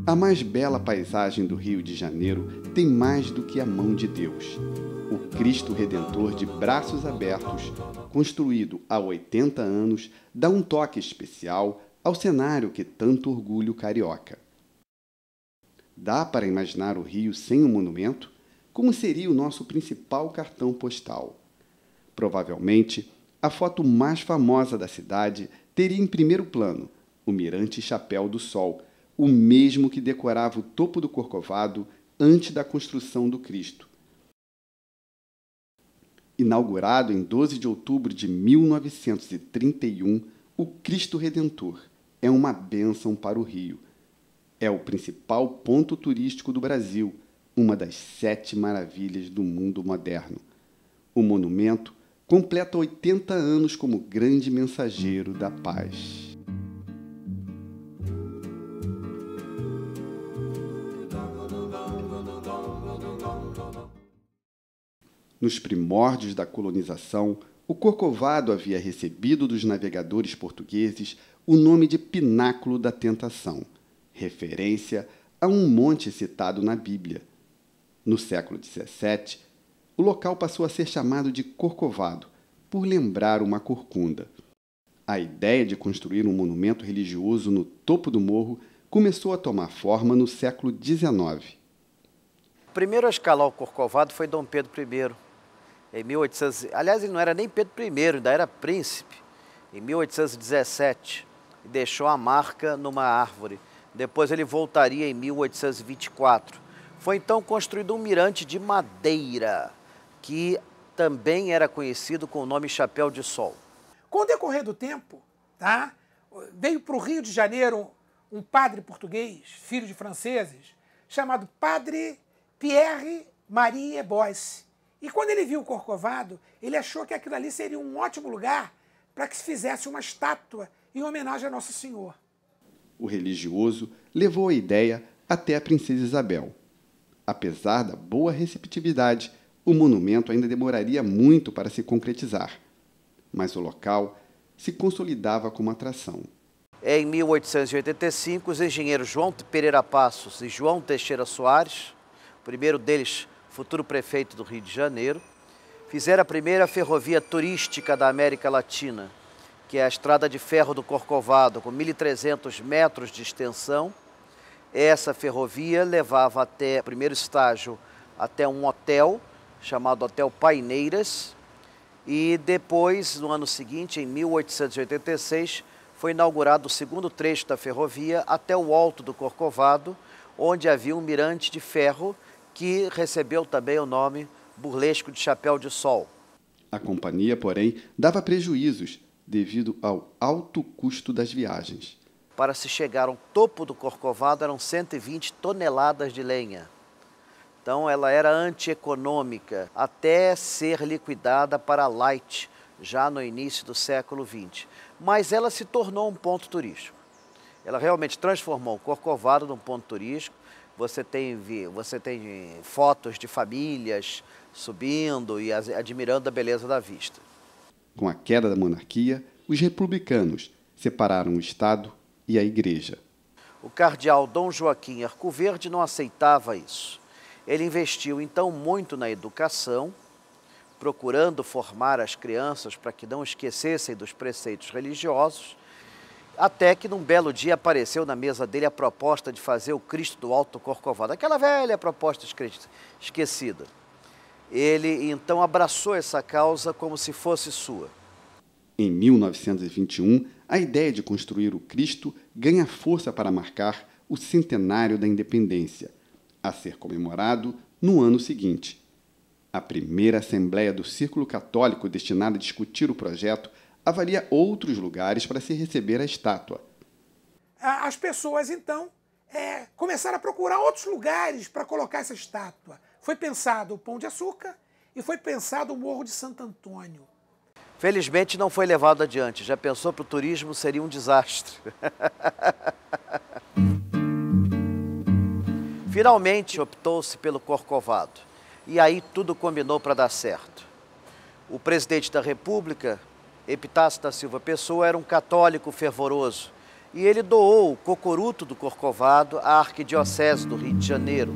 A mais bela paisagem do Rio de Janeiro tem mais do que a mão de Deus. O Cristo Redentor de braços abertos, construído há 80 anos, dá um toque especial ao cenário que tanto orgulha o carioca. Dá para imaginar o Rio sem um monumento? Como seria o nosso principal cartão postal? Provavelmente, a foto mais famosa da cidade teria em primeiro plano o Mirante Chapéu do Sol, o mesmo que decorava o topo do Corcovado antes da construção do Cristo. Inaugurado em 12 de outubro de 1931, o Cristo Redentor é uma bênção para o Rio. É o principal ponto turístico do Brasil, uma das 7 maravilhas do mundo moderno. O monumento completa 80 anos como grande mensageiro da paz. Nos primórdios da colonização, o Corcovado havia recebido dos navegadores portugueses o nome de Pináculo da Tentação, referência a um monte citado na Bíblia. No século XVII, o local passou a ser chamado de Corcovado, por lembrar uma corcunda. A ideia de construir um monumento religioso no topo do morro começou a tomar forma no século XIX. O primeiro a escalar o Corcovado foi Dom Pedro I. Em 1800, aliás, ele não era nem Pedro I, ainda era príncipe, em 1817, e deixou a marca numa árvore. Depois ele voltaria em 1824. Foi então construído um mirante de madeira, que também era conhecido com o nome Chapéu de Sol. Com o decorrer do tempo, veio para o Rio de Janeiro um padre português, filho de franceses, chamado Padre Pierre Marie Boyce. E quando ele viu o Corcovado, ele achou que aquilo ali seria um ótimo lugar para que se fizesse uma estátua em homenagem a Nosso Senhor. O religioso levou a ideia até a princesa Isabel. Apesar da boa receptividade, o monumento ainda demoraria muito para se concretizar. Mas o local se consolidava como atração. Em 1885, os engenheiros João Pereira Passos e João Teixeira Soares, o primeiro deles futuro prefeito do Rio de Janeiro, fizeram a primeira ferrovia turística da América Latina, que é a Estrada de Ferro do Corcovado, com 1.300 metros de extensão. Essa ferrovia levava até o primeiro estágio, até um hotel, chamado Hotel Paineiras, e depois, no ano seguinte, em 1886, foi inaugurado o segundo trecho da ferrovia até o alto do Corcovado, onde havia um mirante de ferro que recebeu também o nome burlesco de Chapéu de Sol. A companhia, porém, dava prejuízos devido ao alto custo das viagens. Para se chegar ao topo do Corcovado eram 120 toneladas de lenha. Então ela era antieconômica até ser liquidada para light, já no início do século XX. Mas ela se tornou um ponto turístico. Ela realmente transformou o Corcovado num ponto turístico. Você tem fotos de famílias subindo e admirando a beleza da vista. Com a queda da monarquia, os republicanos separaram o Estado e a Igreja. O cardeal Dom Joaquim Arcoverde não aceitava isso. Ele investiu então muito na educação, procurando formar as crianças para que não esquecessem dos preceitos religiosos, até que num belo dia apareceu na mesa dele a proposta de fazer o Cristo do Alto Corcovado, aquela velha proposta esquecida. Ele então abraçou essa causa como se fosse sua. Em 1921, a ideia de construir o Cristo ganha força para marcar o centenário da independência, a ser comemorado no ano seguinte. A primeira Assembleia do Círculo Católico destinada a discutir o projeto avalia outros lugares para se receber a estátua. As pessoas, então, começaram a procurar outros lugares para colocar essa estátua. Foi pensado o Pão de Açúcar e foi pensado o Morro de Santo Antônio. Felizmente não foi levado adiante. Já pensou para o turismo, seria um desastre. Finalmente optou-se pelo Corcovado. E aí tudo combinou para dar certo. O presidente da República Epitácio da Silva Pessoa era um católico fervoroso e ele doou o Cocoruto do Corcovado à Arquidiocese do Rio de Janeiro.